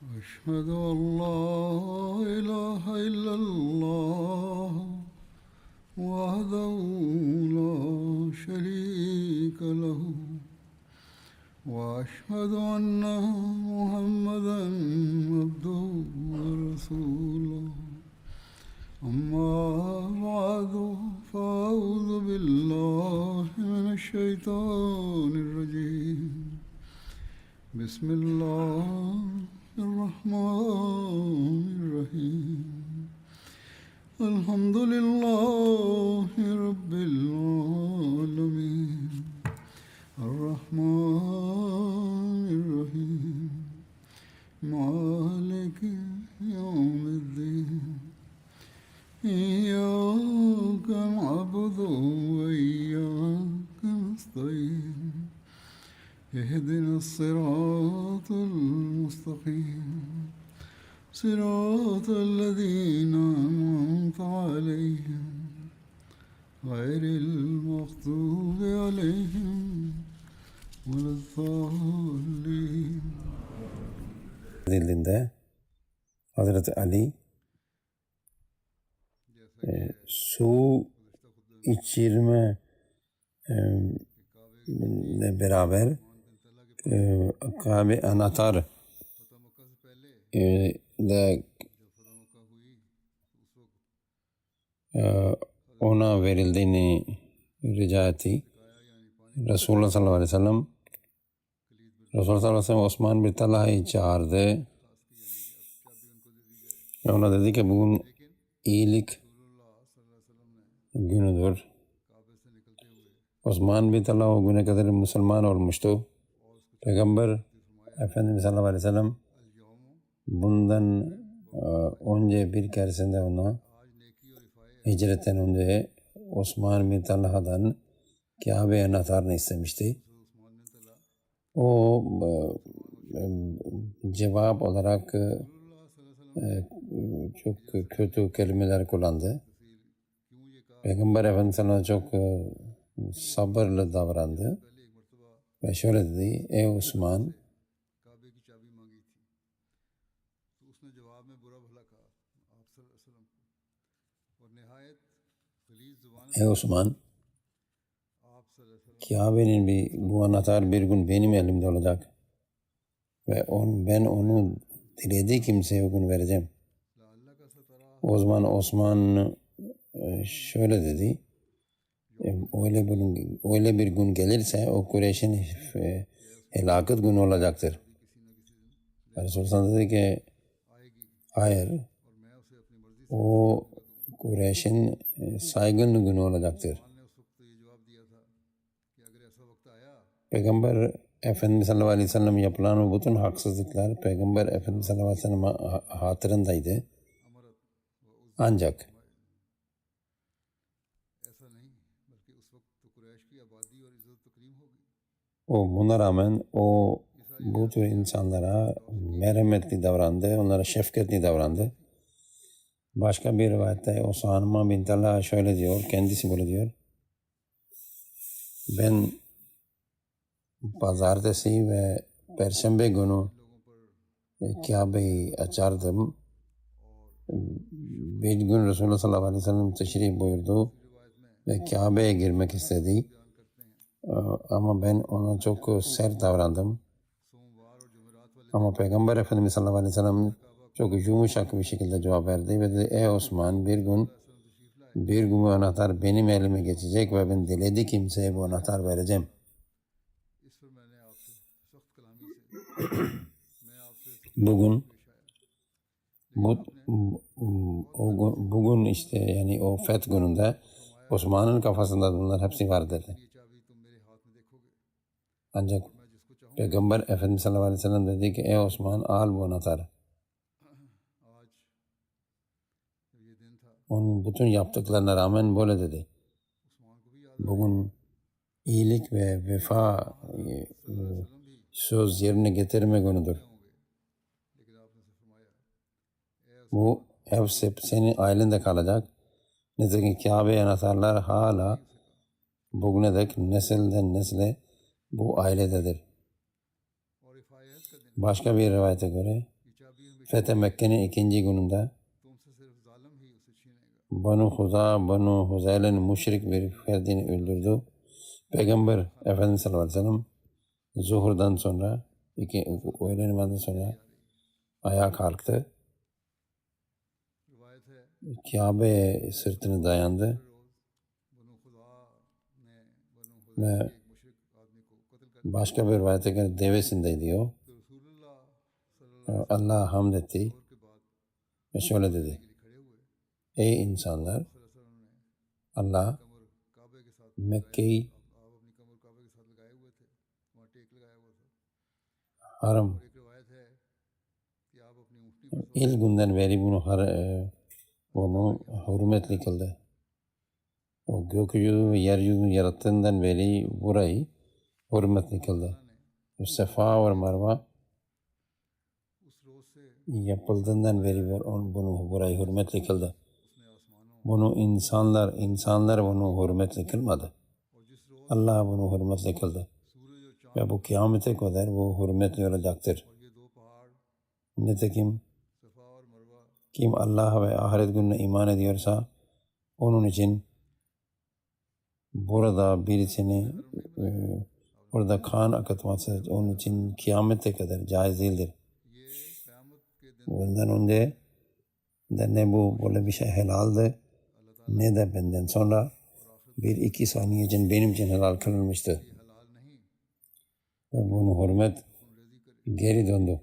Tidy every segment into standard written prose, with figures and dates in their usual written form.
أشهد أن لا إله إلا الله وحده لا شريك له وأشهد أن محمدا عبده ورسوله أما بعد فأعوذ بالله من الشيطان الرجيم بسم الله الرحمن الرحيم الحمد لله رب العالمين الرحمن الرحيم مالك يوم الدين إياك نعبد وإياك نستعين اهدنا الصراط المستقيم صراط الذين أنعمت عليهم غير المغضوب عليهم ولا الضالين. Dilinde Hazreti Ali su içirme ile beraber Kabe anahtar de ona verildiğini rica etti. Resulullah sallallahu aleyhi ve sellem Resulullah sallallahu aleyhi ve sellem Osman bin Talha'yı çağırdı. Ona dedi ki bugün iyilik günüdür. Osman bin Talha o güne kadar Müslüman olmuştu. Peygamber Efendimiz sallallahu aleyhi ve sellem bundan önce bir keresinde ona hicretten önce Osman bin Talha'dan Kabe anahtarını istemişti. O cevap olarak çok kötü kelimeler kullandı. Peygamber Efendimiz sallallahu çok sabırlı davrandı ve şöyle dedi: ey Osman, ey Osman, Kabe'nin bu anahtar bir gün benim elimde olacak ve ben onu dilediği kimseye o gün vereceğim. O zaman Osman şöyle dedi: öyle bir gün gelirse o Kureyş'in helaket günü olacaktır. Resulullah dedi ki hayır, o Kureyş'in saygınlığı günü olacaktır. Peygamber Efendimiz sallallahu aleyhi ve sellem yapılan bütün haksızlıklar Peygamber Efendimiz sallallahu aleyhi ve sellem hatırındaydı. Ancak buna rağmen bu tür insanlara merhametli davrandı, onlara şefkatli davrandı. Başka bir rivayette Osman bin Talha şöyle diyor, kendisi böyle diyor: ben pazartesi ve perşembe günü Kabe'yi açardım. Bir gün Resulullah sallallahu aleyhi ve sellem teşrif buyurdu ve Kabe'ye girmek istedi. Ama ben ona çok sert davrandım. Ama Peygamber Efendimiz sallallahu aleyhi ve sellem çok yumuşak bir şekilde cevap verdi ve dedi: ey Osman, bir gün bu anahtar benim elime geçecek ve ben dilediği kimseye bu anahtar vereceğim. Bugün işte yani o feth gününde Osman'ın kafasında bunlar hepsi var dedi. Ancak Peygamber Efendimiz sallallahu aleyhi ve sellem dedi ki ey Osman, al bu anahtarı. Onun bütün yaptıklarına rağmen böyle dedi. Bugün iyilik ve vefa söz yerine getirme günüdür. Bu ev senin ailende kalacak. Nitekim Kabe anahtarlar hala bugüne dek nesilden nesile bu ailededir. Başka bir rivayete göre Fethi Mekke'nin ikinci gününde Banu Huza, Banu Huzayl'in müşrik bir ferdini öldürdü. Peygamber Efendimiz sallallahu aleyhi ve sellem zuhurdan sonra, öğle namazından sonra ayağa kalktı. Kabe'ye sırtını dayandı ve başka bir rivayete göre devesindeydi diyor. Allah'a hamd etti ve şöyle dedi: Ey insanlar! Allah Mekke'yi haram ilk günden beri bunu hürmetli kıldı. O gökyüzü ve yeryüzünü yarattığından beri burayı hürmetli kıldı. Safa ve Marva yapıldığından beri burayı hürmetli kıldı. Bunu insanlar bunu hürmetli kılmadı. Allah bunu hürmetli kıldı. Ve bu kıyamete kadar bu hürmetli olacaktır. Nitekim kim Allah ve ahiret gününe iman ediyorsa onun için burada birisini burada kan akıtması onun için kıyamete kadar caiz değildir. Bundan önce de ne bu böyle bir şey helaldi ne de benden sonra bir iki saniye için benim için helal kılınmıştı. Ve bunu hürmet geri döndü.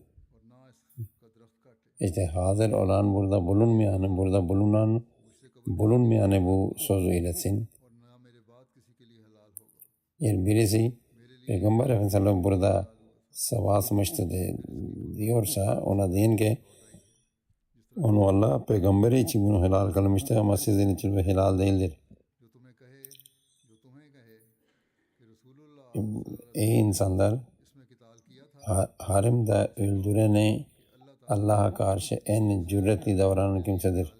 İşte hazır olan burada bulunmayanı bu sözü iletsin. Eğer birisi Peygamber Efendimiz sallallahu aleyhi ve sellem burada savaşmıştı diyorsa ona deyin ki onu Allah peygamberi için bunu helal kılmıştı ama sizin için bu helal değildir. Ey insanlar! Harimde öldüreni Allah'a karşı en cüretli davranan kimsedir.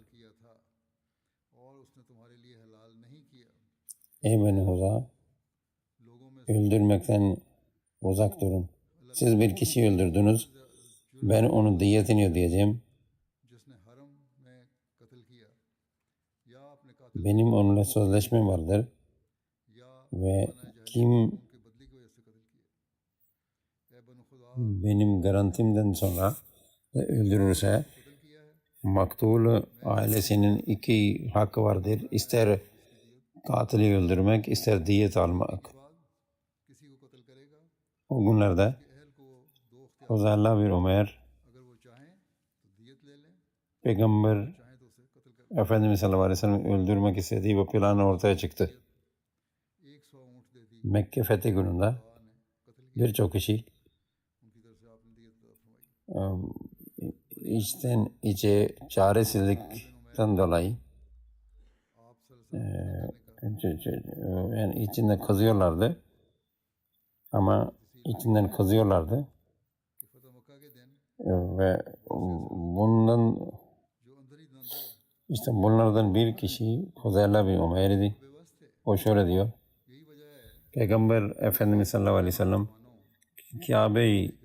Ey Beni Huza! Öldürmekten uzak durun. Siz bir kişi öldürdünüz. Ben onun diyetini ödeyeceğim. Benim onunla sözleşmem vardır. Ve kim benim garantimden sonra öldürürse maktul ailesinin iki hakkı vardır. İster katili öldürmek, ister diyet almak. O günlerde Huzayla bir Ömer Peygamber Efendimiz sallallahu aleyhi ve sellem öldürmek istediği bu planı ortaya çıktı. Mekke fethi gününde birçok kişi içten içe çaresizlikten dolayı yani içinden kızıyorlardı ve bunlardan bir kişi Huzayla bin Ömer idi. O şöyle diyor: Peygamber Efendimiz sallallahu aleyhi ve sellem Kabe'yi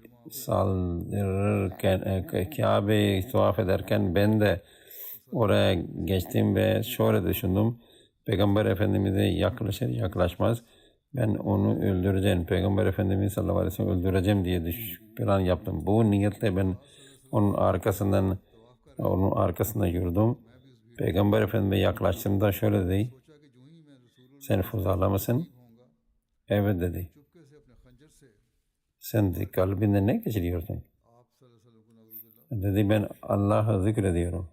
Kabe'yi tavaf ederken ben de oraya geçtim ve şöyle düşündüm: Peygamber Efendimiz'e yaklaşır yaklaşmaz ben onu öldüreceğim. Peygamber Efendimiz sallallahu aleyhi ve sellem öldüreceğim diye plan yaptım. Bu niyetle ben onun arkasında yürüdüm. Peygamber Efendimiz'e yaklaştığımda şöyle dedi: Sen Fuzala mısın? Evet dedi. Sen de kalbinde ne geçiriyorsun? Dedi ben Allah'ı zikrediyorum.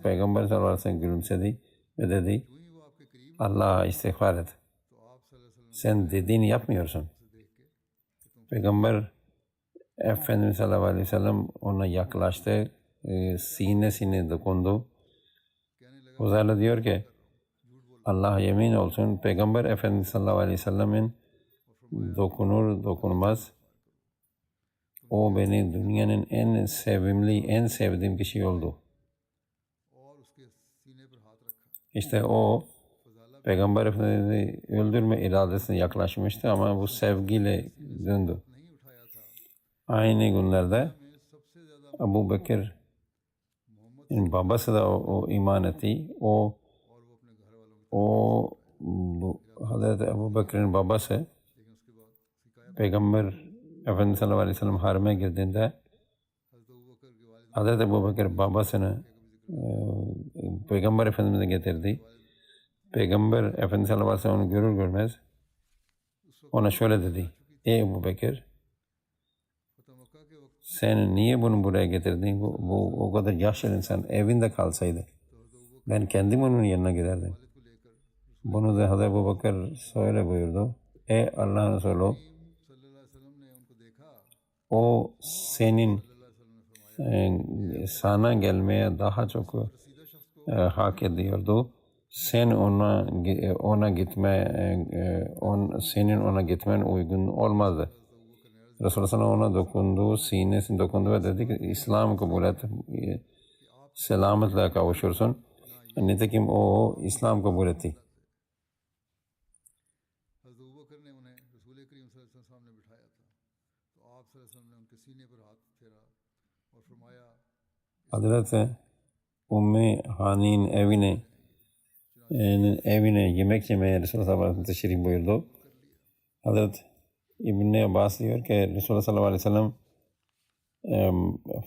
Peygamber sallallahu aleyhi ve sellem gülümsedi ve dedi Allah'a istiğfar et. Sen dediğini yapmıyorsun. Peygamber Efendimiz sallallahu aleyhi ve sellem ona yaklaştı, sinesine dokundu. Huzayla diyor ki Allah'a yemin olsun Peygamber Efendimiz sallallahu aleyhi ve sellemin dokunur dokunmaz o beni dünyanın en sevdiğim kişi oldu. İşte o Peygamber Efendimiz'i öldürme iradesine yaklaşmıştı ama bu sevgiyle döndü. Aynı günlerde Abu Bekir'in babası da o iman etti. Hazreti Ebu Bekir'in babası Peygamber Efendimiz sallallahu aleyhi ve sellem hareme girdiğinde Hazreti Ebu Bekir babasını Peygamber Efendimiz'e getirdi. Peygamber Efendimiz sallallahu aleyhi ve sellem onu görür görmez ona şöyle dedi: Ey Ebu Bekir, sen niye bunu buraya getirdin? Bu o kadar yaşlı insan evinde kalsaydı ben kendim onun yanına giderdim. Bunu da Hazreti Ebu Bekir söyle buyurdu: Ey Allah'ın Resulü, o senin sana gelmeye daha çok hak ediyordu. Sen ona senin ona gitmen uygun olmazdı. Resulullah ona dokundu, sinesine dokundu ve dedi ki İslam kabul et, selametle kavuşursun. Nitekim o İslam kabul etti. Hazreti Ummi Hani'nin evine yemek yemeye Resulullah sallallahu aleyhi ve sellem teşrif buyurdu. Hazreti İbn-i Abbas diyor ki Resulullah sallallahu aleyhi ve sellem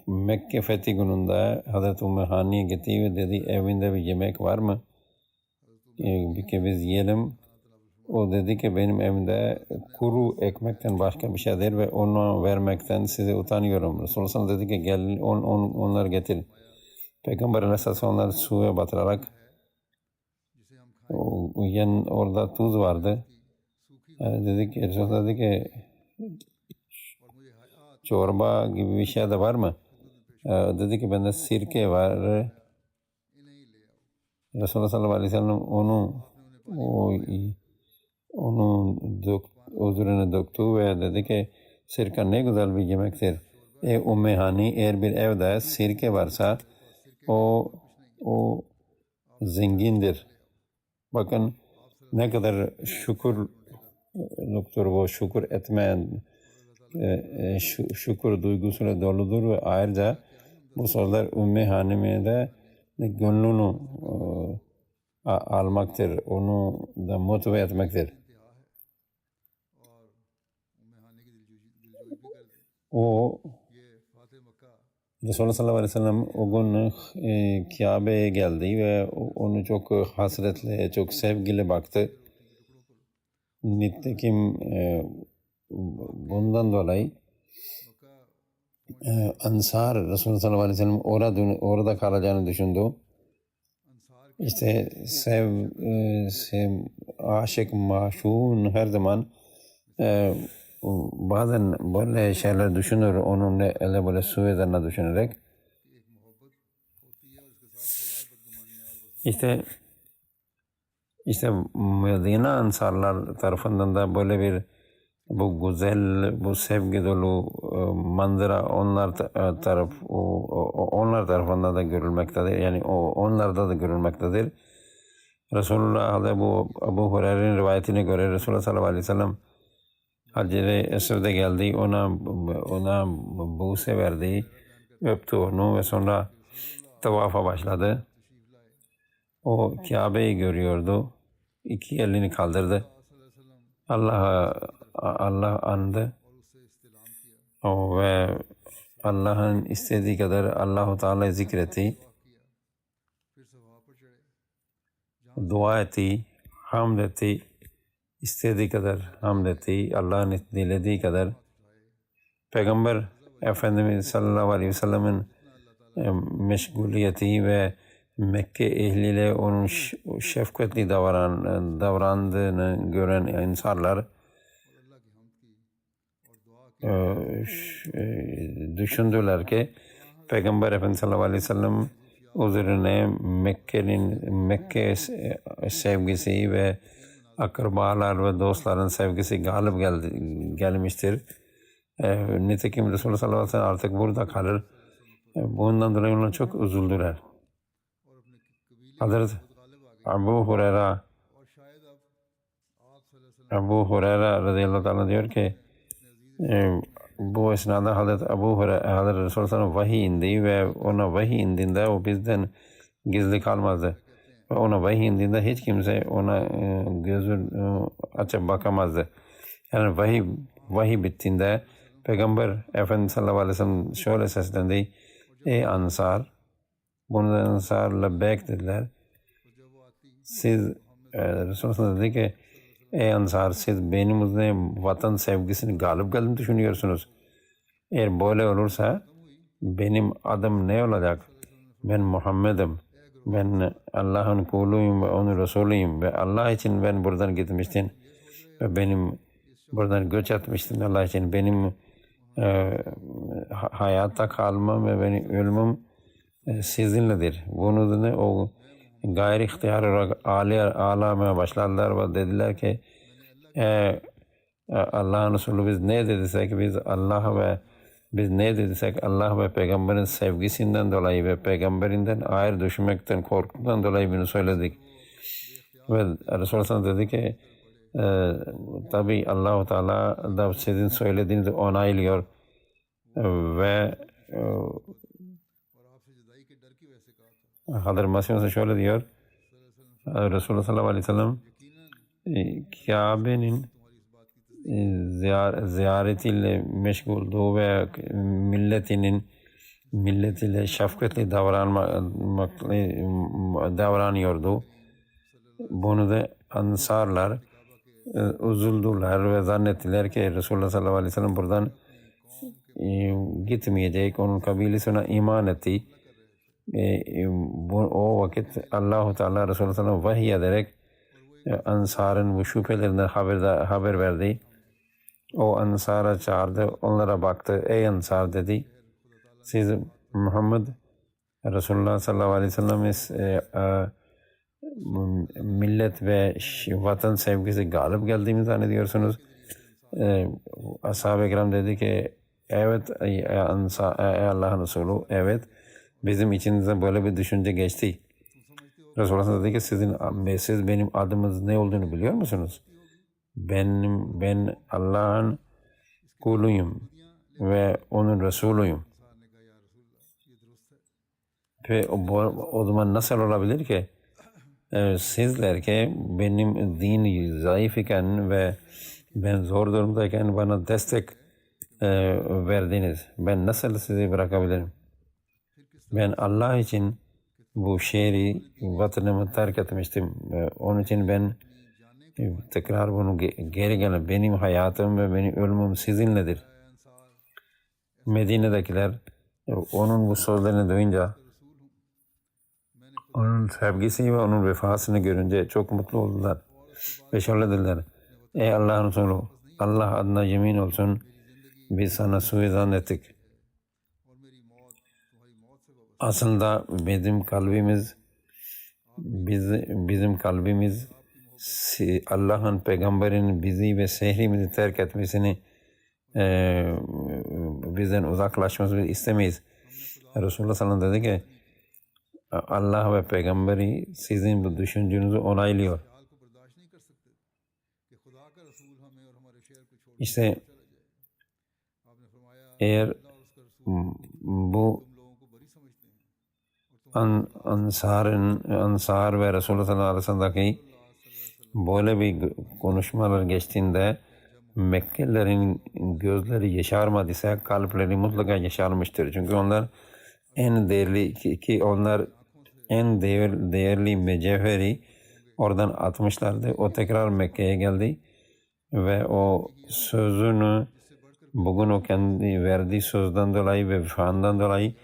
Mekke fethi gününde Hazreti Ummi Hani'ye gitti ve dedi evinde bir yemek var mı? Ki biz yiyelim. O dedi ki benim evimde kuru ekmekten başka bir şey değil ve onu vermekten size utanıyorum. Resulullah sallallahu aleyhi ve sellem dedi ki gel onları getir. Peygamber aleyhisselam onları suya batırarak orada tuz vardı. Resulullah dedi ki çorba gibi bir şey de var mı? Dedi ki bende sirke var. Resulullah sallallahu aleyhi ve sellem onun üzerine döktü ve dedi ki sirke ne güzel bir yemektir. Ey Ummi Hani, eğer bir evde sirke varsa o zengindir. Bakın ne kadar şükür bu şükür etmeyen şükür duygusuyla doludur ve ayrıca bu sorular Ümmü Hanime'ye de gönlünü almaktır, onu da motive etmektir. O Resulullah sallallahu aleyhi ve sellem o gün Kabe'ye geldi ve onu çok hasretle, çok sevgiyle baktı. Nitekim bundan dolayı Ansar Resulullah sallallahu aleyhi ve sellem orada kalacağını düşündü. İşte aşık maşun her zaman bazen böyle şeyler düşünür, onunla ele böyle su üzerine düşünerek. İşte Medine Ansarlar tarafından da böyle bir bu güzel, bu sevgi dolu manzara onlar tarafından da görülmektedir. Yani onlarda da görülmektedir. Resulullah bu Abu Hureyre'nin rivayetine göre Resulullah sallallahu aleyhi ve sellem Hacer-i Esved'e geldi, ona buğse verdi, öptü onu ve sonra tavafa başladı. O Kabe'yi görüyordu, iki elini kaldırdı, Allah andı ve Allah'ın istediği kadar Allah-u Teala'yı zikretti, dua etti, hamd etti, istediği kadar hamd etti, Allah'ın dilediği kadar. Peygamber Efendimiz sallallahu aleyhi ve sellem'in meşguliyeti ve Mekke ehliyle onun şefkatli davrandığını gören insanlar düşündüler ki Peygamber Efendimiz sallallahu aleyhi ve sellem üzerine Mekke sevgisi ve akrabalar ve dostların sevgisi galip gelmiştir. Nitekim Resulullah sallallahu aleyhi ve sellem artık burada kalır. Bundan dolayı onlar çok üzüldüler. Hazreti Abu Hureyre radıyallahu anh diyor ki bu esnada Hazreti Hazreti Resulullah'ın vahiy indi ve ona vahiy indiğinde o bizden gizli kalmazdı. Ve ona vahiy indiğinde hiç kimse ona gözü açıp bakamazdı. Yani vahiy bittiğinde Peygamber Efendimiz sallallahu aleyhi ve sellem şöyle seslendi: ey Ansar, bunu da Ansar lebbek dediler. Siz Resulullah dedi ki ey Ansar, siz benim üzerine vatan sevgisini galip geldiğini düşünüyorsunuz. Eğer böyle olursa benim adım ne olacak? Ben Muhammed'im. Ben Allah'ın kuluyum ve onun Resulüyüm ve Allah için ben buradan gitmiştim ve benim buradan göç etmiştim Allah için. Benim hayatta kalmam ve benim ölümüm sizinledir. Bunu da o gayri ihtiyar olarak ağlamaya başladılar ve dediler ki Allah'ın Resulü biz ne dediysek biz ne dediysek Allah ve Peygamberin sevgisinden dolayı ve Peygamberinden ayrı düşmekten korkudan dolayı bunu söyledik. Ve Resulullah dedi ki tabi Allah-u Teala da sizin söylediğinizi onaylıyor ve Hazreti Mesih şöyle diyor, Resulullah sallallahu aleyhi ve sellem Kabe'nin ziyaretiyle meşguldü ve milletiyle şefkatli davranıyordu. Bunu da Ansarlar üzüldüler ve zannettiler ki Resulullah sallallahu aleyhi ve sellem buradan gitmeyecek. Onun kabilesi ona iman etti. O vakit Allah-u Teala Resulullah sallallahu aleyhi ve sellem vahiy ederek Ansar'ın bu şüphelerinden haber verdi. O Ansar'a çağırdı, onlara baktı. Ey Ansar dedi, siz Muhammed Resulullah sallallahu aleyhi ve sellem millet ve vatan sevgisi galip geldiğini zannediyorsunuz. Ashab-ı kiram dedi ki evet ey Allah'ın Resulü, evet bizim içimizden böyle bir düşünce geçti. Resulullah dedi ki siz benim adımız ne olduğunu biliyor musunuz? Ben Allah'ın kuluyum ve onun Resulüyüm. Ve o zaman nasıl olabilir ki sizler ki benim din zayıf iken ve ben zor durumdayken bana destek verdiniz. Ben nasıl sizi bırakabilirim? Ben Allah için bu şehri, vatanımı terk etmiştim. Onun için ben tekrar bunu geri gelip benim hayatım ve benim ölümüm sizinledir. Medine'dekiler onun bu sözlerini duyunca onun sevgisi ve onun vefasını görünce çok mutlu oldular. Ve şöyle dediler: ey Allah'ın Resulü, Allah adına yemin olsun biz sana suizan ettik. Aslında bizim kalbimiz Allah'ın peygamberin bizi ve şehrimizi terk etmesini bizden uzaklaşmasını istemeyiz. Resulullah sallallahu aleyhi ve sellem dedi ki Allah ve peygamberi sizin bu düşüncenizi onaylıyor. İşte eğer bu Ansar ve Resulullah sallallahu aleyhi ve sellem'deki böyle bir konuşmalar geçtiğinde Mekkelilerin gözleri yaşarmadıysa kalpleri mutlaka yaşarmıştır. Çünkü onlar en değerli mücevheri oradan atmışlardı. O tekrar Mekke'ye geldi ve o sözünü bugün o kendi verdiği sözden dolayı ve vefandan dolayı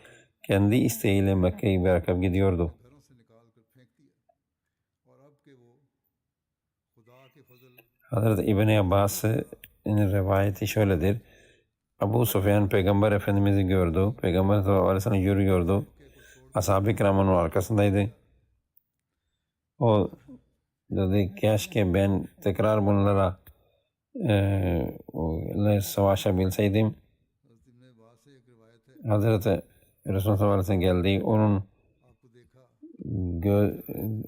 kendi isteğiyle Mekke'yi bırakıp gidiyordu. Hazreti İbn-i Abbas'ın rivayeti şöyledir. Abu Sufyan Peygamber Efendimiz'i gördü. Peygamber sallallahu aleyhi ve sellem yürüyordu. Ashab-ı kiram onun arkasındaydı. O dedi keşke ben tekrar bunlara savaşabilseydim. Hazreti Resulullah sallallahu aleyhi ve sellem geldi.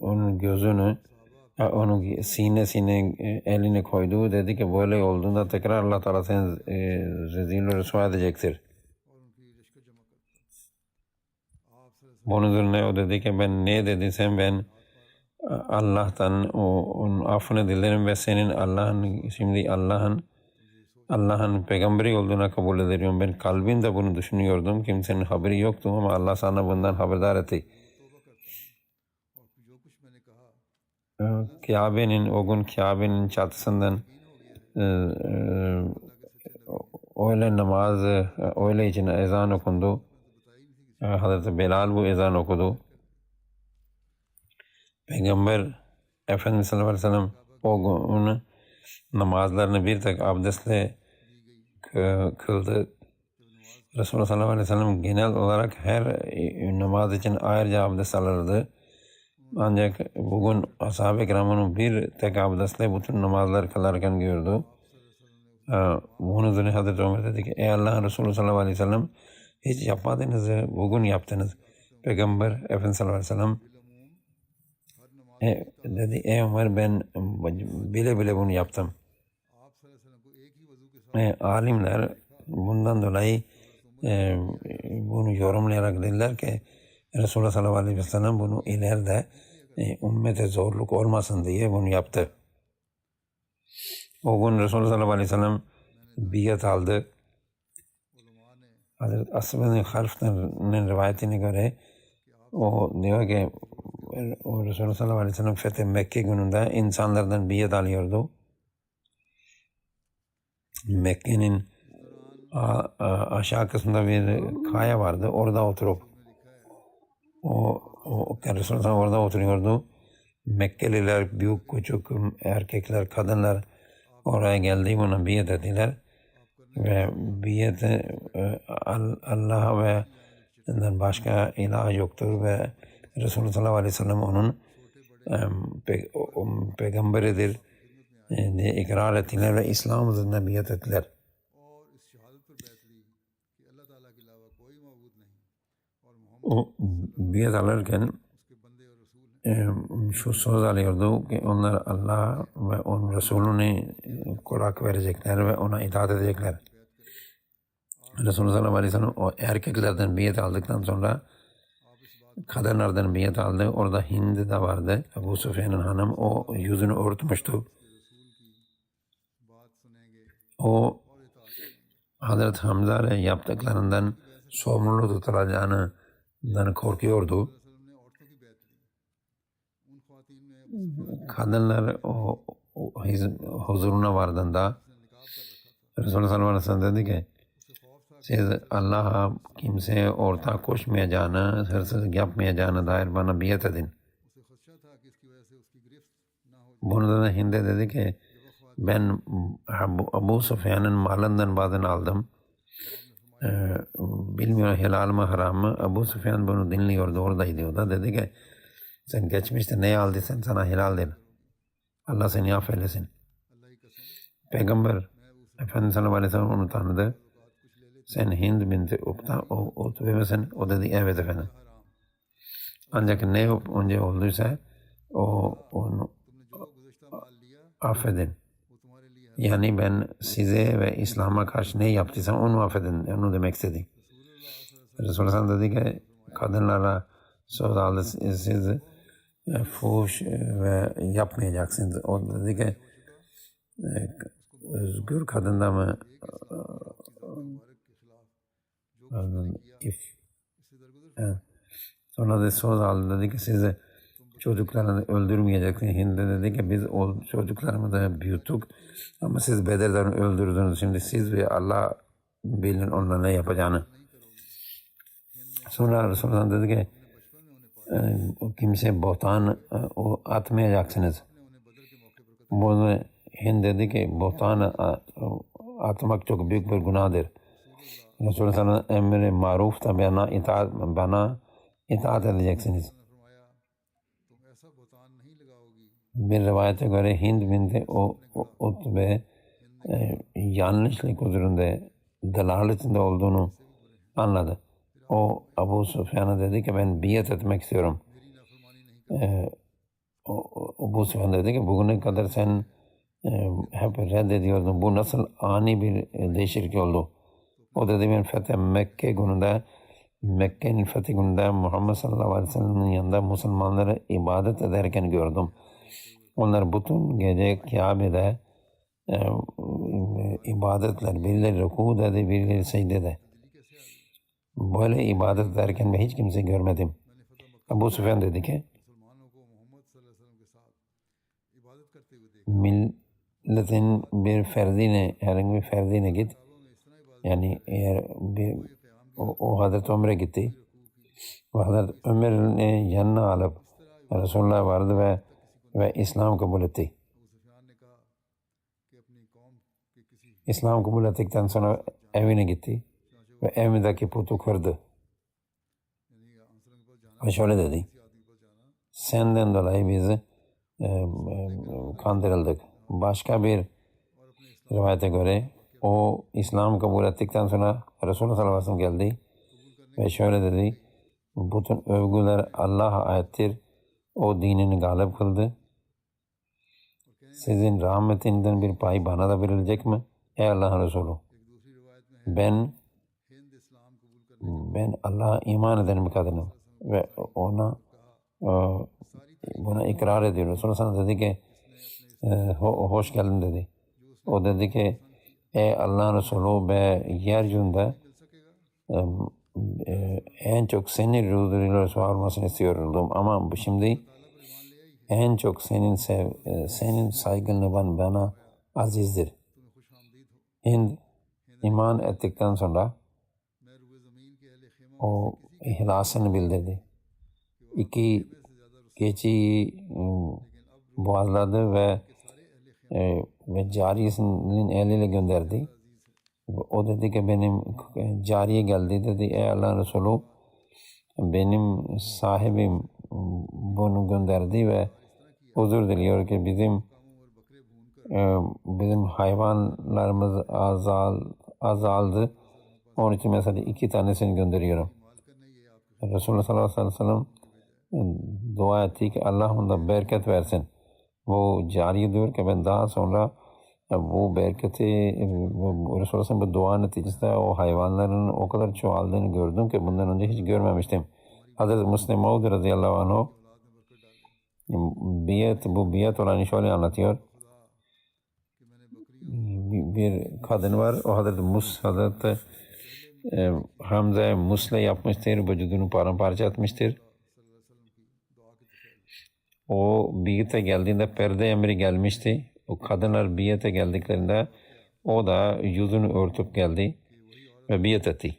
Onun gözünü Onun sine elini koydu. Dedi ki böyle olduğunda tekrar Allah Teala seni rezil ve rüsva edecektir. Bunun üzerine o dedi ki ben ne dediysem ben Allah'tan onun affını dilerim ve senin şimdi Allah'ın peygamberi olduğuna kabul ediyorum. Ben kalbimde bunu düşünüyordum. Kimsenin haberi yoktu ama Allah sana bundan haberdar etti. O gün Kabe'nin çatısından öğle namazı, öğle için ezan okundu. Hazreti Bilal bu ezan okudu. Peygamber Efendimiz sallallahu aleyhi ve sellem o gün namazlarını bir tek abdestle kıldı. Resulullah sallallahu aleyhi ve sellem genel olarak her namaz için ayrıca abdest alırdı. Ancak bugün ashab-ı kiramın bir tek abdestle bütün namazlar kılarken gördü. Bunun üzerine Hazreti Ömer dedi ki ey Allah'ın Resulü sallallahu aleyhi ve sellem hiç yapmadınız, bugün yaptınız. Peygamber Efendimiz sallallahu aleyhi ve sellem dedi ey Ömer ben bile bile bunu yaptım. Alimler bundan dolayı bunu yorumlayarak dediler ki Resulullah sallallahu aleyhi ve sellem bunu ileride ümmete zorluk olmasın diye bunu yaptı. O gün Resulullah sallallahu aleyhi ve sellem biat aldı. Hazreti Asbın Harf'ın rivayetine göre o diyor ki o Resulullah sallallahu aleyhi ve sellem Fethi Mekke gününde insanlardan biat alıyordu. Mekke'nin aşağı kısmında bir kaya vardı. Orada oturup o Resulullah orada oturuyordu. Mekkeliler, büyük küçük erkekler, kadınlar oraya geldi, buna biat ettiler. Ve biat Allah'a ve başka ilah yoktur ve Resulullah sallallahu aleyhi ve sellem onun peygamberidir diye ikrar ettiler ve İslam üzerine biat ettiler. O biat alırken şu söz alıyordu ki onlar Allah ve onun Resulüne kulak verecekler ve ona itaat edecekler. Resulullah sallallahu aleyhi ve sellem o erkeklerden biat aldıktan sonra kadınlardan biat aldı. Orada Hind de vardı. Ebu Süfyan'ın hanım o yüzünü örtmüştü. O Hazreti Hamza'ya yaptıklarından sorumlu tutulacağından korkuyordu. Kadınlar o huzuruna vardığında Resulullah sallallahu aleyhi ve sellem dedi ki siz Allah'a kimseye ortak koşmayacağını, hırsızlık yapmayacağına dair bana biat edin. Bunu da Hind'e dedi ki ben Abu Sufyan'ın malından bazını aldım. Bilmiyorum helal mı haram mı. Abu Sufyan bunu dinliyordu, oradaydı. O da dedi ki sen geçmişte neyi aldıysan sana helal değil. Allah seni affeylesin. Peygamber Efendimiz sallallahu aleyhi ve sellem onu tanıdı. Sen Hind binti Utbe misin? O dedi evet efendim. Ancak ne önce olduysa onu affedin. Yani ben size ve İslam'a karşı ne yaptıysam onu affedin. Onu demek istedi. Resulullah dedi ki kadınlara söz aldı siz fuhuş ve yapmayacaksınız. O dedi ki özgür kadında mı sonra da söz aldı dedi ki siz çocuklarını öldürmeyeceksiniz. Hind dedi ki biz o çocuklarımızı büyüttük ama siz bedellerini öldürdünüz. Şimdi siz ve Allah bilin onunla ne yapacağını. Sonra Resulullah dedi ki o kimse bohtan atmayacaksınız. Bunu Hind dedi ki bohtan atmak çok büyük bir günahdır. Resulullah'ın emri maruf da bana itaat edeceksiniz. Bir rivayete göre Hind binti Utbe yanlışlık üzerinde dalaletinde olduğunu anladı. O Abu Sufyan'a dedi ki ben biat etmek istiyorum. Bu sefer dedi ki bugüne kadar sen hep reddediyordun. Bu nasıl ani bir değişiklik oldu? O dedi ben Mekke'nin fethi gününde Muhammed sallallahu aleyhi ve sellem'in yanında Müslümanları ibadet ederken gördüm. Onlar bütün gece Kabe'de ibadetler, birileri ruku dedi, birileri secdede. Böyle ibadet ederken ben hiç kimse görmedim. Ebu Süfyan dedi ki milletin bir ferdine, herhangi bir ferdine git. Yani eğer o Hazreti Ömer'e gitti. O Hazreti Ömer'in yanına alıp Resulullah vardı ve İslam kabul etti. İslam kabul ettikten sonra evine gitti ve evindeki putu kırdı. Ve şöyle dedi, senden dolayı bizi kandırıldık. Başka bir rivayete göre o İslam kabul ettikten sonra Resulullah sallallahu aleyhi ve sellem geldi ve şöyle dedi, bütün övgüler Allah'a aittir. O dinini galip kıldı. Sizin rahmetinden bir pay bana da verilecek mi? Ey Allah'ın Resulü, ben Allah'a iman eden bir kadınım ve buna ikrar ediyor. Sonra sana dedi ki hoş geldin dedi. O dedi ki ey Allah'ın Resulü ve yeryüzünde en çok senin rüzgarıyla sormasını istiyordum ama şimdi en çok senin saygınlığın bana azizdir. Hind iman ettikten sonra o ihlasını bildirdi. İki keçiyi boğazladı ve cariyesinin eliyle gönderdi. O dedi ki benim cariye geldi dedi ey Allah'ın Resulü benim sahibim bunu gönderdi ve özür diliyor ki bizim hayvanlarımız azaldı. Onun için mesela 2 tanesini gönderiyorum. Resulullah sallallahu aleyhi ve sellem dua etti ki Allah onda bereket versin. Bu cariye diyor ki ben daha sonra bu bereketi Resulullah sallallahu bu dua neticesinde o hayvanların o kadar çoğaldığını gördüm ki bundan önce hiç görmemiştim. Hazreti Müslim Maud radıyallahu anh bu biyet olanı şöyle anlatıyor. Bir kadın var. O Hazreti Hamza musle yapmıştır. Vücudunu paramparça etmiştir. O biyete geldiğinde perde emri gelmişti. O kadınlar biyete geldiklerinde o da yüzünü örtüp geldi ve biyet etti.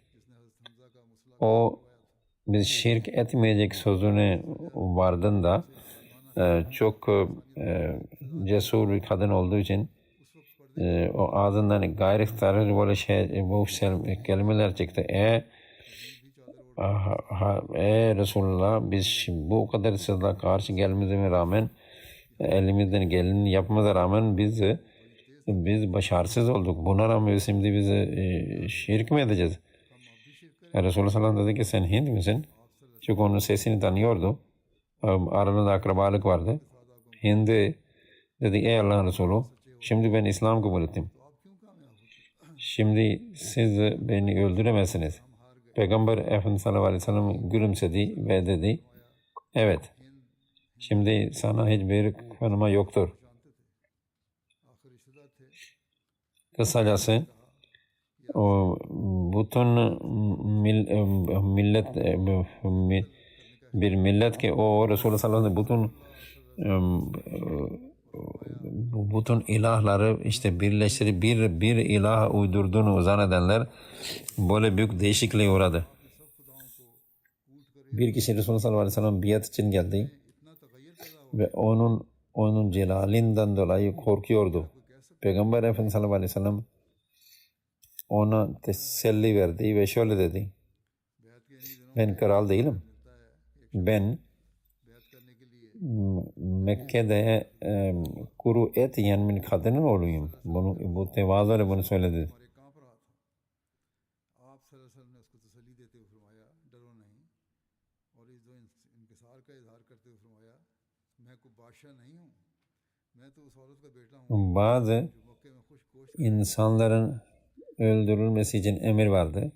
O biz şirk etmeyecek sözüne vardığında çok cesur bir kadın olduğu için o ağzından gayri ihtiyari böyle bu kelimeler çıktı. Resulullah biz bu kadar size karşı gelmemize rağmen elimizden geleni yapmamıza rağmen biz başarısız olduk. Buna rağmen şimdi biz şirk mi edeceğiz? Resulullah sallallahu aleyhi ve sellem dedi ki sen Hind misin? Çünkü onun sesini tanıyordu. Aralarında akrabalık vardı. Hind dedi ey Allah'ın Resulü şimdi ben İslam kabul ettim. Şimdi siz beni öldüremezsiniz. Peygamber Efendimiz sallallahu aleyhi ve sellem gülümsedi ve dedi evet şimdi sana hiçbir kınama yoktur. Kısacası bütün millet bir millet ki o Resulullah sallallahu aleyhi ve sellem bütün ilahları işte birleştirip bir ilah uydurduğunu zannedenler böyle büyük değişikliğe uğradı. Bir kişi Resulullah sallallahu aleyhi ve sellem biat için geldi ve onun celalinden dolayı korkuyordu. Peygamber Efendimiz sallallahu aleyhi ve sellem ona teselli verdi ve şöyle dedi. Ben kral değilim. Ben Mekke'de kuru et yiyen bir kadının oğluyum. Bu tevazuyla bunu söyledi. Bazı insanların öldürülmesi için emir vardı.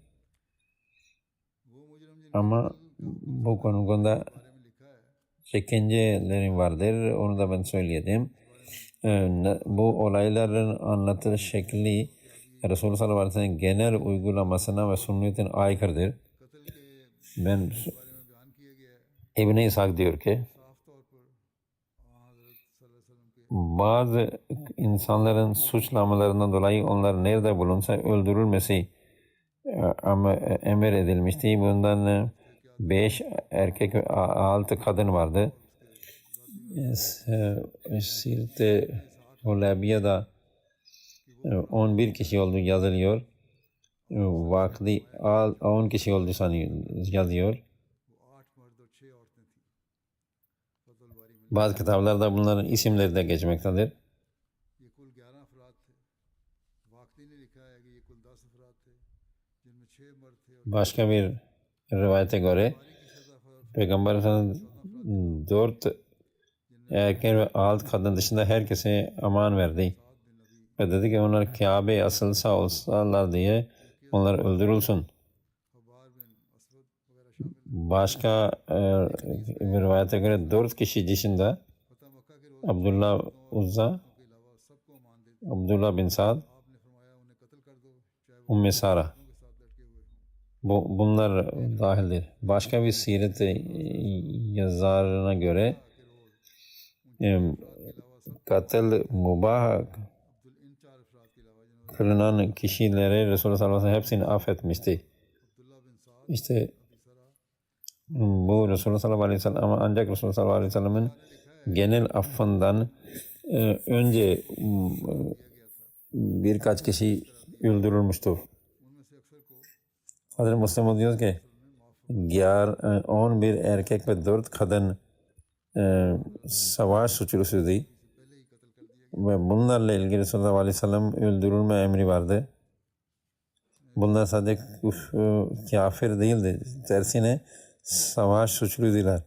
Ama bu konuda çekincelerim vardır. Onu da ben söyleyeyim. Bu olayların anlatılış şekli Resulullah sallallahu aleyhi ve sellem'in genel uygulamasına ve sünnetine aykırıdır. Ben İbn-i İshak diyor ki bazı insanların suçlamalarından dolayı onlar nerede bulunsa öldürülmesi ama emir edilmişti. Bundan 5 erkek ve 6 kadın vardı. Sirt-i Huleybiye'de 11 kişi olduğu yazılıyor. Vakti 10 kişi olduğu yazıyor. Bazı kitaplarda bunların isimleri de geçmektedir. Başka bir rivayete göre Peygamber Efendimiz 4 erkek ve 6 kadın dışında herkese aman verdi. Ve dedi ki onlar Kabe'ye asılsa olsalar diye onlar öldürülsün. Başka bir rivayete göre 4 kişi dışında Abdullah Uzza, Abdullah bin Sa'd, Ümmü Sara. Bunlar dahildir. Başka bir siret yazarına göre katil mubah kılınan kişileri Resulullah sallallahu aleyhi ve sellem hepsini affetmişti. İşte bu Resulullah sallallahu aleyhi ve sellem ama ancak Resulullah sallallahu aleyhi ve sellem'in genel affından önce birkaç kişi öldürülmüştür. Hazreti Müslim diyor ki 11 erkek ve 4 kadın savaş suçlusuydu. Ve bunlarla ilgili Resulullah aleyhi ve sellem öldürülme emri vardı. Bunlar sadece kafir değildi. Tersine savaş suçluydular.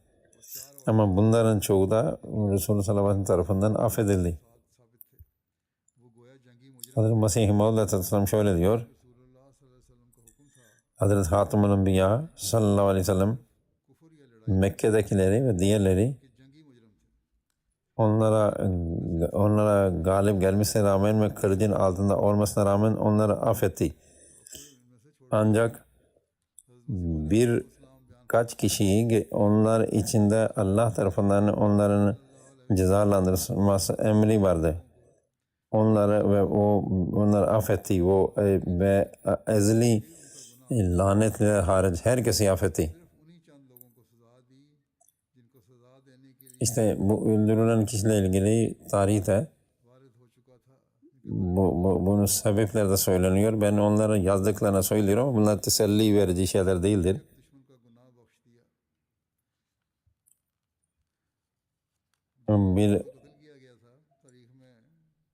Ama bunların çoğu da Resulullah sallallahu aleyhi ve sellem tarafından affedildi. Hazreti Mesih Maud şöyle diyor. Hazreti Hatim-ül Enbiya sallallahu aleyhi ve sellem Mekke'dekileri ve diğerleri onlara galip gelmesine rağmen ve kılıcın altında olmasına rağmen onları affetti. Ancak birkaç kişiyi onlar içinde Allah tarafından onların cezalandırılması emri vardı. Onları affetti ve ezeli lanetler hariç herkesi affetti. İşte bu öldürülen kişiyle ilgili tarihte bunun sebepleri de söyleniyor. Ben onların yazdıklarına söylüyorum. Bunlar teselli verici şeyler değildir.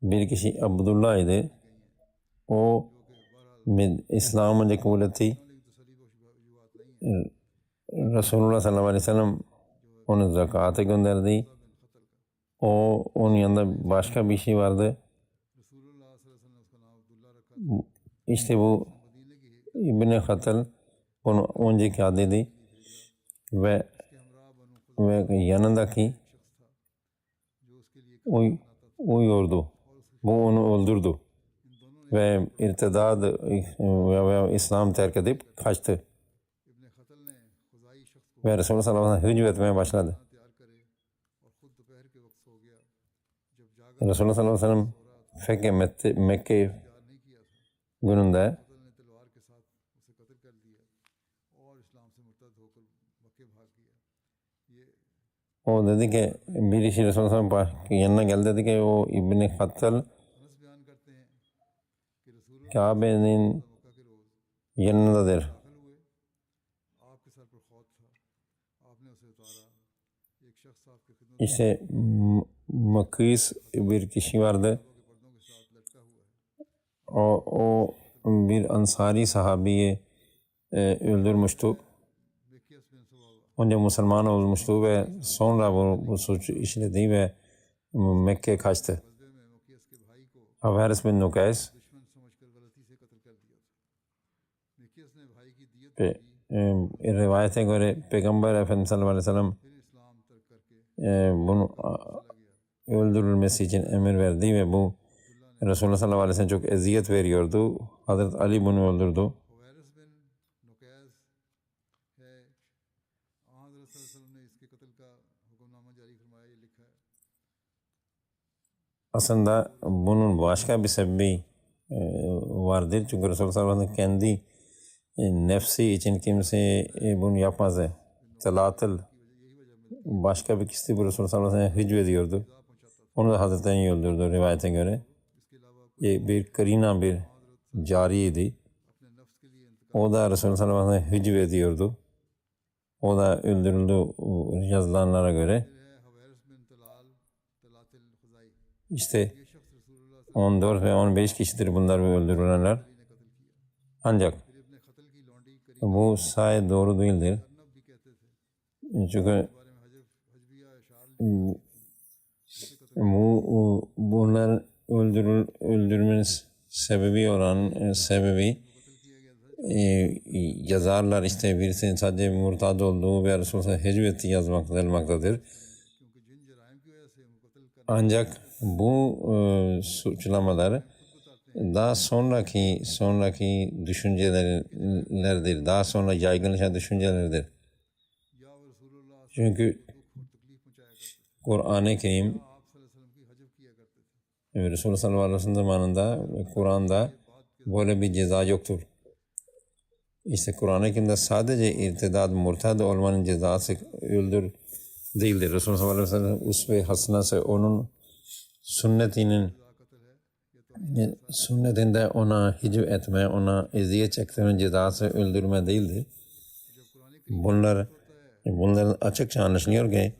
Bir kişi Abdullah idi. O İslam'ın kabul etti. Resulullah sallallahu aleyhi ve sellem onu zakata gönderdi. Onun yanında başka bir şey vardı. İşte bu İbn-i Hatal onu önceki adıydı ve yanındaki uyuyordu. Bu onu öldürdü ve irtidad ve İslam terk edip kaçtı. Ve Resulullah sallallahu aleyhi ve sellem hücum etmeye başladı. Resulullah sallallahu aleyhi ve sellem Mekke gününde o dedi ki birisi Resulullah sallallahu aleyhi ve sellem yanına geldi, dedi ki o İbn-i Hattal Kabe'nin yanındadır. İşte Makis bir kişi vardı. O bir Ansari sahabeyi öldürmüştü. Önce Müslüman olmuştu ve sonra bu suç işledi ve Mekke'ye kaçtı. Haris bin Nukays ve rivayete göre Peygamber Efendimiz sallallahu aleyhi ve sellem bunu öldürülmesi için emir verdi ve bu Resulullah sallallahu aleyhi ve sellem çok eziyet veriyordu. Hazreti Ali bunu öldürdü. Aslında bunun başka bir sebebi vardır. Çünkü Resulullah sallallahu aleyhi ve sellem kendi nefsi için kimse bunu yapmazdı. Telatıl başka bir kişi bu Resulullah sallallahu aleyhi ve sellem hicvediyordu. Onu da Hazreti Ali öldürdü rivayete göre. Bir karina bir cariydi. O da Resulullah sallallahu aleyhi ve sellem hicvediyordu. O da öldürüldü yazılanlara göre. İşte 14 ve 15 kişidir bunlar öldürülenler. Ancak bu sayı doğru değildir. Çünkü bunlar öldürmenin sebebi olan sebebi yazarlar işte birisinin sadece murtad olduğu ve Resulullah hicveti yazmaktadır. Ancak bu suçlamalar daha sonraki düşüncelerdir. Daha sonra yaygınlaşan düşüncelerdir. Çünkü Kur'an-ı Kerim Resulullah sallallahu aleyhi ve sellem zamanında Kur'an'da böyle bir ceza yoktur. İşte Kur'an-ı Kerim'de sadece irtidad, murtad olmanın cezası öldür değildir. Resulullah sallallahu aleyhi ve sellem usve hasenası onun sünnetinde ona hicv etme, ona eziyet çektirmenin cezası öldürme değildir. Bunların açıkça anlaşılıyor ki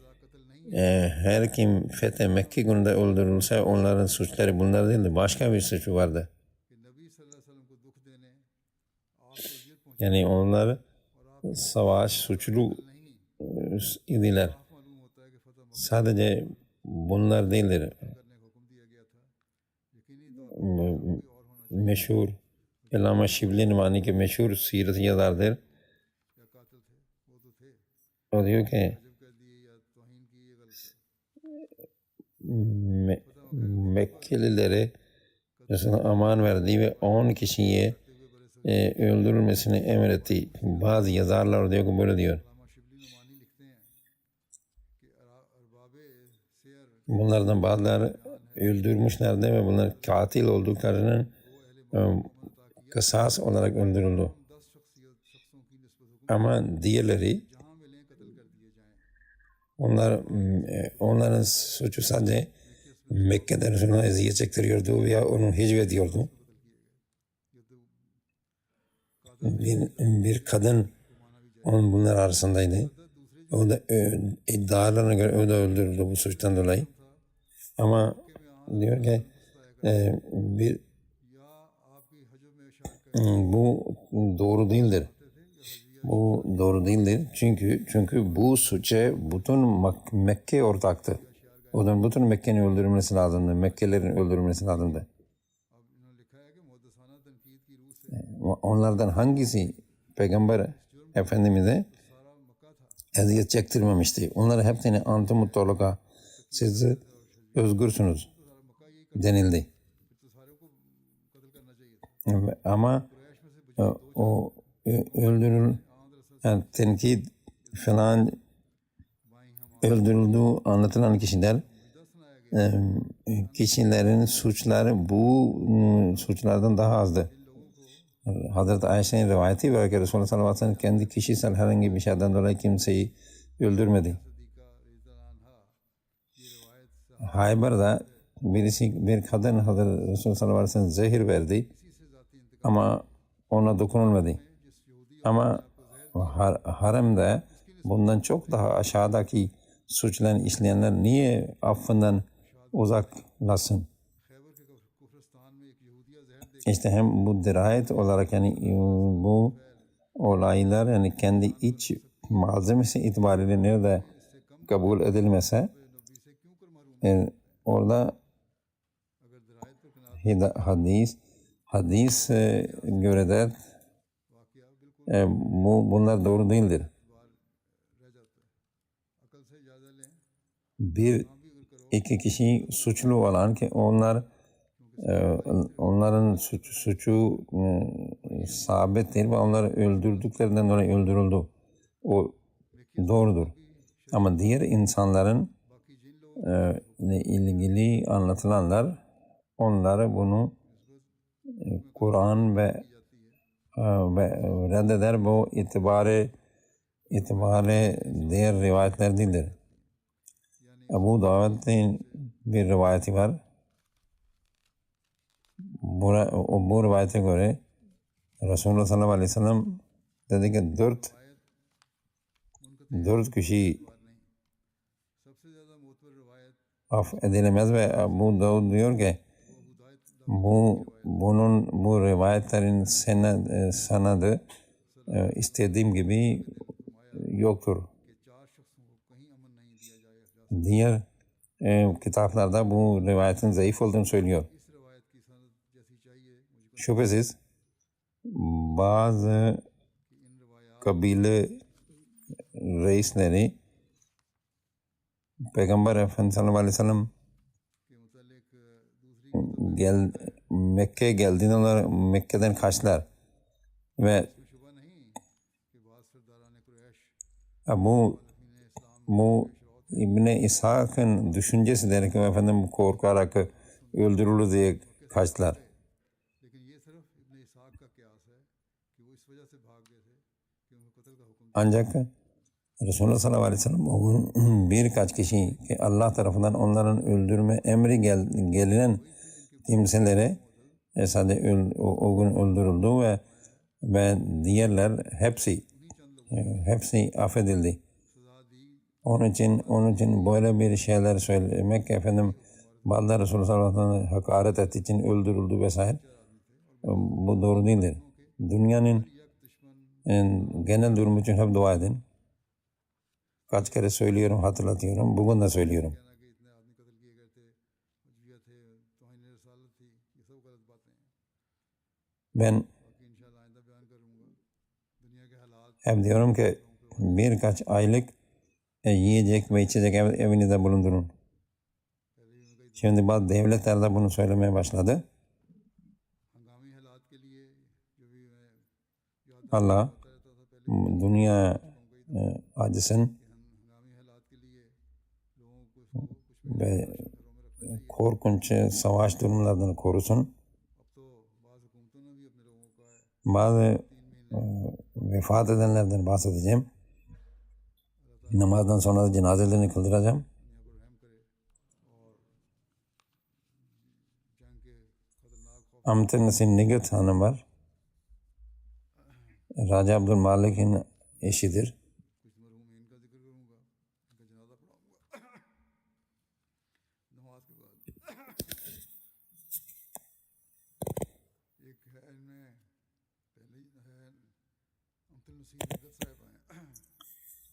her kim Fetih Mekke gününde öldürülse onların suçları bunlar değildir. Başka bir suçu vardı. Yani onlar savaş suçlu idiler. Sadece bunlar değildir. Meşhur Allama Şibli Nuvani ki meşhur siret yazardır. O diyor ki Mekkelilere Resulullah aman verdi ve 10 kişiye öldürülmesini emretti. Bazı yazarlar diyor ki böyle diyor. Bunlardan bazıları öldürmüşlerdi ve bunlar katil olduklarının kısas olarak öldürüldü. Ama diğerleri onların suçu sadece Mekke'de Resulullah'a eziyet çektiriyordu veya onu hicvediyordu. Bir kadın bunlar arasındaydı. O da iddialarına göre o da öldürüldü bu suçtan dolayı. Ama diyor ki bu doğru değildir. Bu doğru değildir. Çünkü bu suça bütün Mekke ortaktı. O zaman bütün Mekke'nin öldürülmesi lazımdı. Mekkelilerin öldürülmesi lazımdı. Onlardan hangisi Peygamber Efendimiz'e eziyet çektirmemişti? Onlara hepsini anti-mutlaka siz özgürsünüz denildi. Ama o yani tenkit falan öldürüldüğü anlatılan kişilerin suçları bu suçlardan daha azdı. Hazreti Ayşe'nin rivayeti var ki Resulullah sallallahu aleyhi ve sellem kendi kişisel herhangi bir şeyden dolayı kimseyi öldürmedi. Hayber'de bir kadın Hazreti Resulullah sallallahu aleyhi ve sellem zehir verdi ama ona dokunulmadı. Ama haremde bundan çok daha aşağıdaki suçlarını işleyenler niye affından uzaklaşsın? İşte hem bu dirayet olarak yani bu olaylar yani kendi iç malzemesi itibariyle nerede kabul edilmese orada hadis göre de bunlar doğru değildir. Bir iki kişi suçlu olan ki onların suçu sabit değil ve onları öldürdüklerinden dolayı öldürüldü. O doğrudur. Ama diğer insanların ile ilgili anlatılanlar onları bunu Kur'an ve reddeder. Bu itibari diğer rivayetler değildir. Ebu Davud'un bir rivayeti var. Bu rivayete göre Resulullah sallallahu aleyhi ve sellem dedi ki dört kişi af edilemez ve Ebu Davud diyor ki bu rivayetlerin senadı istediğim gibi yoktur. Diğer kitaplarda bu rivayetin zayıf olduğunu söylüyor. Şüphesiz bazı kabile reisleri Peygamber Efendimiz sallallahu aleyhi ve sellem Mekke'ye geldiğinde onlar Mekke'den kaçtılar ve bu İbn-i İshak'ın düşüncesi der ki efendim korkarak öldürülür diye kaçtılar. Ancak Resulullah sallallahu aleyhi ve sellem o gün birkaç kişi ki Allah tarafından onların öldürme emri gelinen kimselere sadece o gün öldürüldü ve diğerler hepsi affedildi. Onun için böyle bir şeyler söylemek efendim bazıları Resulullah sallallahu aleyhi ve sellem hakaret ettiği için öldürüldü vesaire. Bu doğru değildir. Dünyanın genel durumu için hep dua edin. Kaç kere söylüyorum, hatırlatıyorum. Bugün de söylüyorum. Ben hep diyorum ki birkaç aylık yiyecek ve içecek evinizde bulundurun. Şimdi bazı devletler de bunu söylemeye başladı. Allah dünya acısın ve korkunç savaş durumlarından korusun. Bazı vefat edenlerden bahsedeceğim. Namazdan sonra da cenazelerini kıldıracağım. Amtırnas'ın Nigat Hanım var. Raja Abdülmalik'in eşidir.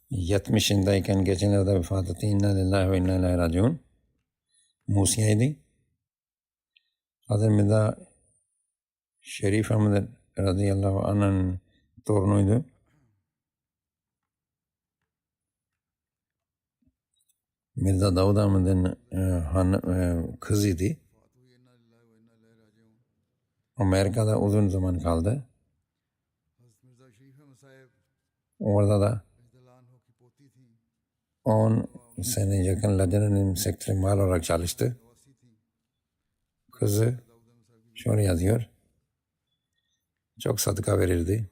Yetmişindeyken geçenlerde vefat etti. İnna lillahi ve inna ileyhi raciun. Musi'ydi. Hazreti Mirza Şerif Ahmet radıyallahu anh'ın torunuydu. Mirza Davud Ahmet'in kızıydı. Amerika'da uzun zaman kaldı. Orada da 10 sene yakın Ladene'nin sektörü mal olarak çalıştı. Kızı şöyle yazıyor. Çok sadaka verirdi.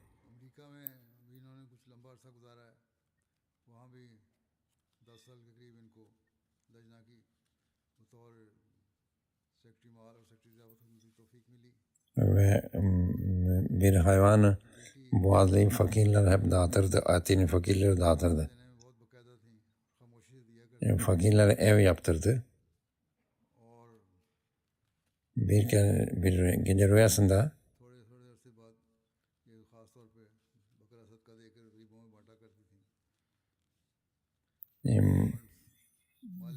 Ve bir hayvanı boğazlayıp fakirler hep dağıtırdı. Atini fakirleri dağıtırdı. Fakirlere ev yaptırdı. Bir gece rüyasında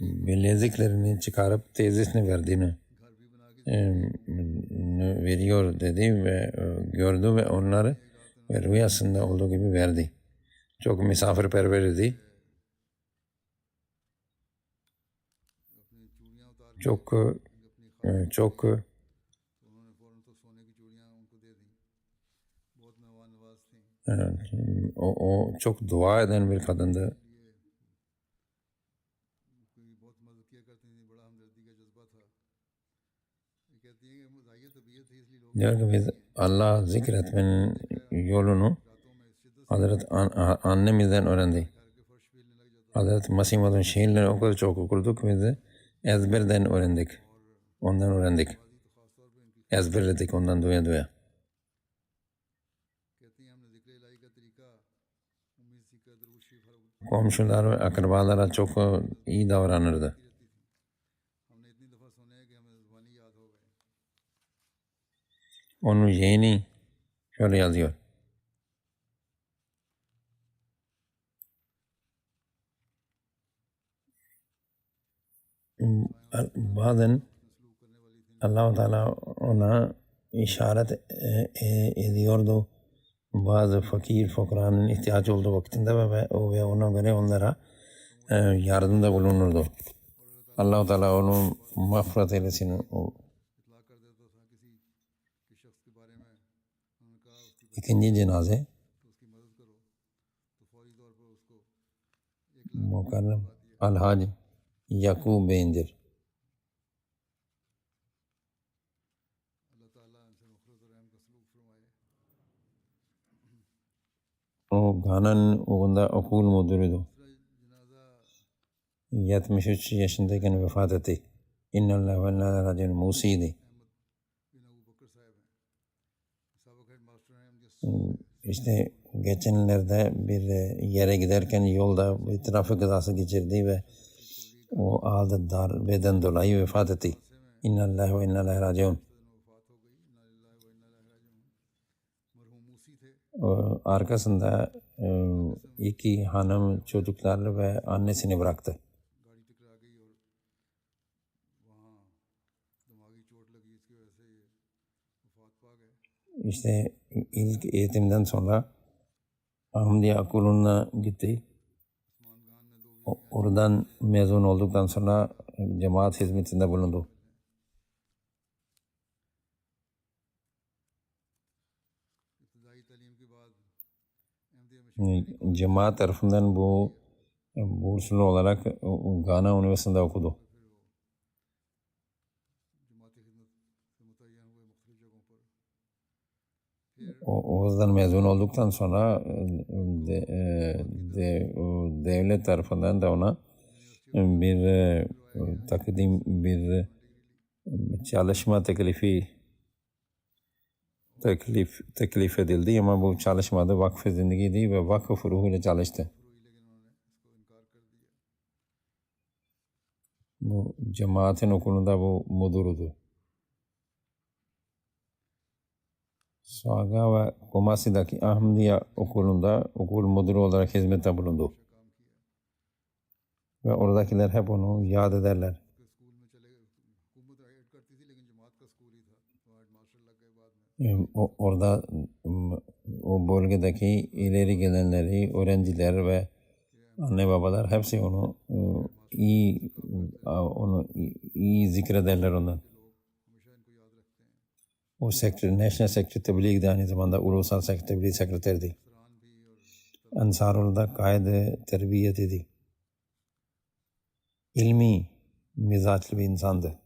bileziklerini çıkarıp teyzesine verdiğini veriyor dedi ve gördü ve onları ve rüyasında olduğu gibi verdi. Çok misafirperver idi. Çok o çok dua eden bir kadındı. Diyor ki biz Allah zikretmenin yolunu Hazreti annemizden öğrendik. Hazreti Mesih Maud'un şiirlerini o kadar çok okurduk biz de ezberden öğrendik. Ondan öğrendik. Ezberledik ondan duya duya. Komşular ve akrabalara çok iyi davranırdı. Onun yeğeni şöyle yazıyor. Bazen Allah-u Teala ona işaret ediyordu. Bazı fakir fukaranın ihtiyacı olduğu vaktinde ve ona göre onlara yardımda bulunurdu. Allah-u Teala onu mağfiret eylesin. İkinci cenaze Mukarrem Al-Hac Yakub Bey'indir. O Gana'nın oğunda okul müdürüydü. 73 yaşındayken vefat etti. İnnallâhu ve innâ ileyhi râciûn Musiydi. İşte geçenlerde bir yere giderken yolda bir trafik kazası geçirdi ve o aldı darbeden dolayı vefat etti. İnnallâhu ve innâ ileyhi râciûn. Arkasında iki hanım çocuklarla ve annesini bıraktı. İşte ilk eğitimden sonra Ahmadiye okuluna gitti. Oradan mezun olduktan sonra cemaat hizmetinde bulundu. Cemaat tarafından bu burslu olarak Gana Üniversitesi'nde okudu. Oradan mezun olduktan sonra devlet tarafından da ona bir bir çalışma teklif edildi ama bu çalışmada vakf zindagiydi ve vakıf ruhuyla çalıştı. Bu cemaatin okulunda bu müdürdü. Saga ve Kumasi'deki Ahmadiye okulunda okul müdürü olarak hizmette bulundu. Ve oradakiler hep onu yad ederler. Orada o bölgedeki ileri gelenleri, öğrenciler ve anne babalar hepsi onu iyi zikrederler ondan. O National Secretary Tebliğ'de aynı zamanda Ulusal Tebliğ Sekreterdi. Ansarullah kaide terbiyet idi. İlmi mizaçlı bir insandı.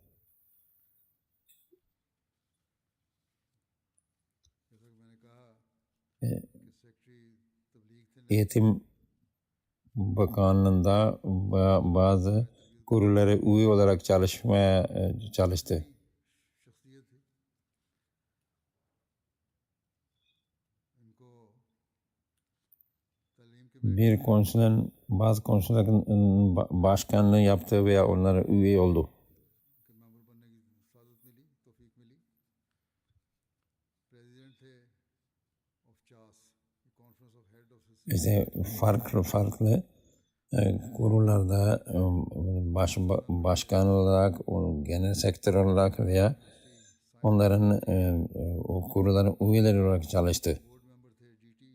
Eğitim Bakanlığı'nda bazı kurullara üye olarak çalıştı. Bir konsolun, bazı konsolların başkanlığı yaptı veya onlara üye oldu. İşte farklı kurullarda başkan olarak, genel sektör olarak veya onların o kurulların üyeleri olarak çalıştı.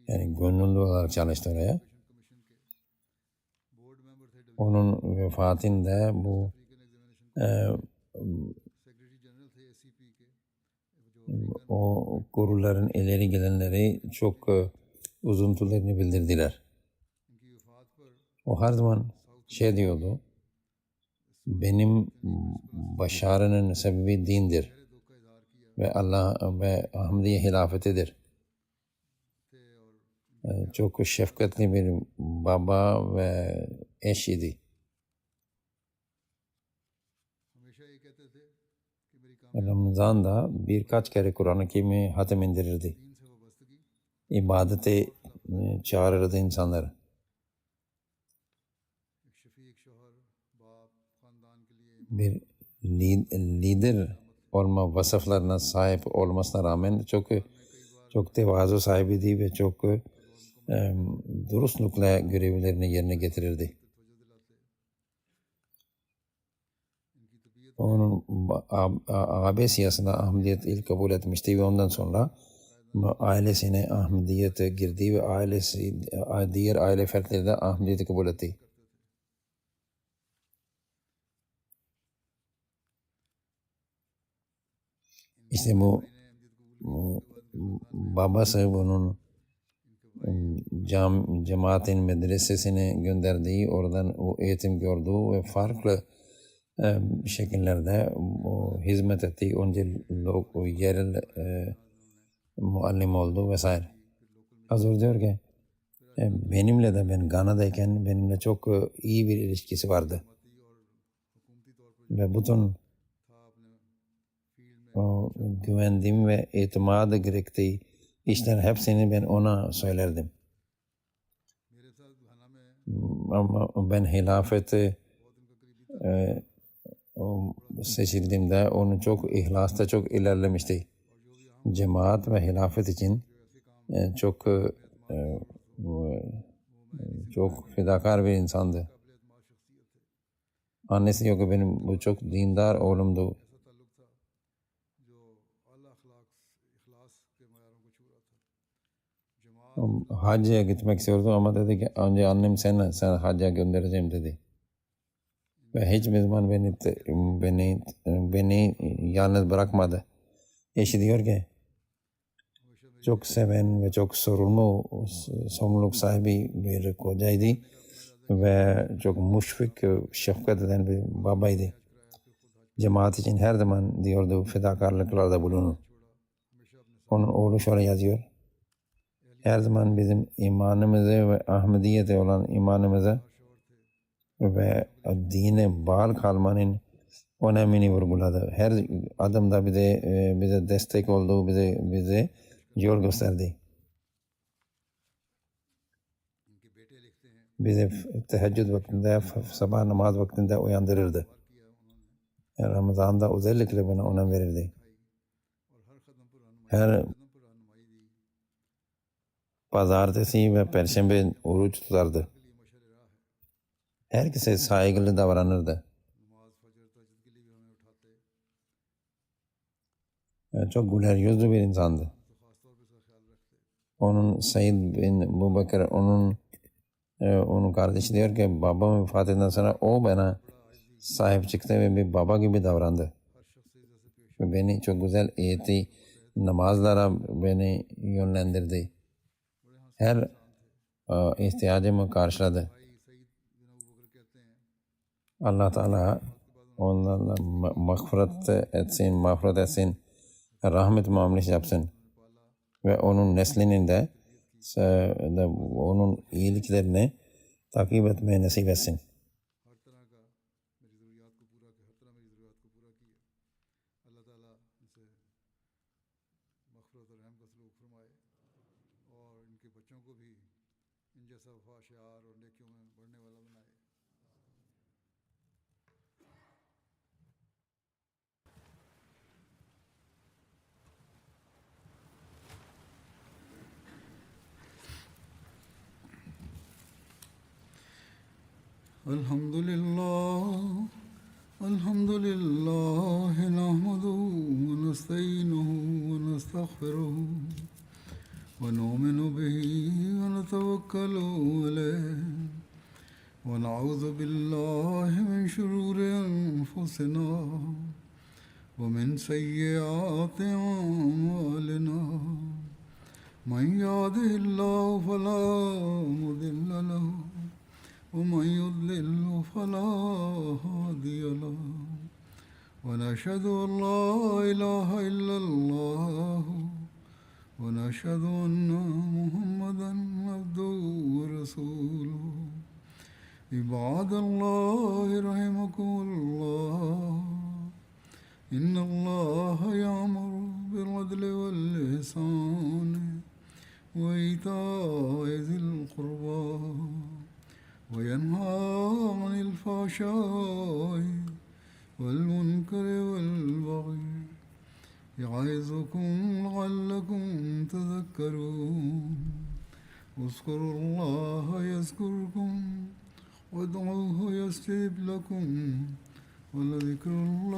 Yani gönüllü olarak çalıştı oraya. Onun vefatında bu o kurulların ileri gelenleri çok üzüntülerini bildirdiler. O her zaman şey diyordu, benim başarının sebebi dindir ve Allah ve Ahmediye hilafetidir. Çok şefkatli bir baba ve eş idi. Ramazan'da birkaç kere Kur'an-ı Kerim'i hatim indirirdi. İbadete çağırırdı insanları. Bir lider olma vasıflarına sahip olmasına rağmen çok tevazu sahibiydi ve çok dürüstlükle görevlerini yerine getirirdi. Onun AB siyasında Ahmediyet ilk kabul etmişti ve ondan sonra ailesine Ahmediyet'e girdi ve diğer aile fertleri de Ahmediyet'i kabul etti. İşte bu babası bunun cemaatin medresesine gönderdiği, oradan o eğitim gördü ve farklı şekillerde hizmet etti. Önce yerel muallim oldu vesaire. Hazır diyor ki benimle de ben Gana'dayken benimle çok iyi bir ilişkisi vardı. Ve bütün güvendiğim ve itimadı gerektiği işler hepsini ben ona söylerdim. Ama ben hilafeti seçildiğimde onu çok ihlasta çok ilerlemişti. Cemaat ve hilafet için çok fedakar bir insandı. Annesi yok, benim bu çok dindar oğlumdu. Hacca gitmek istiyordu ama dedi ki önce annem sen hacca göndereceğim dedi. Ve hiçbir zaman beni yalnız bırakmadı. Eşi diyor ki çok seven ve çok sorumluluk sahibi bir kocaydı ve çok müşfik, şefkat eden bir babaydı. Cemaat için her zaman diyordu fedakarlıklarda bulunun. Onun oğlu şöyle yazıyor. Her zaman bizim imanımızı ve Ahmediyete olan imanımızı ve dine bağlı kalmanın önemini vurguladı. Her adımda bize destek oldu, bize yol gösterdi. Bizi teheccüd vaktinde, sabah namaz vaktinde uyandırırdı. Ramazan'da özellikle buna önem verirdi. Her pazartesi ve perşembe oruç tutardı. Herkese saygılı davranırdı. Çok güler yüzlü bir insandı. Onun Said bin Ebu Bekir, onun kardeşi diyor ki babam vefatından sonra o bana sahip çıktı ve bir baba gibi davrandı. Ve beni çok güzel eğitti, namazlara beni yönlendirdi. Her ihtiyacımı karşıladı. Allah Teala onlarla mağfiret etsin, rahmet muamelesi yapsın ve onun neslinin de onun iyiliklerini takip etmeye nasip etsin. الحمد لله نحمده ونستعينه ونستغفره ونؤمن به ونتوكل عليه ونعوذ بالله من شرور أنفسنا ومن سيئات أعمالنا من يهده الله فلا مضل له ومن يضلل فلا هادي له ونشهد أن لا إله إلا الله ونشهد أن محمدا عبده ورسوله عباد الله رحمكم الله إن الله يأمر بالعدل والإحسان وإيتاء ذي القربى وينهى عن الفحشاء والمنكر والبغي يعظكم لعلكم تذكرون اذكروا الله يذكركم وادعوه يستجب لكم ولذكر الله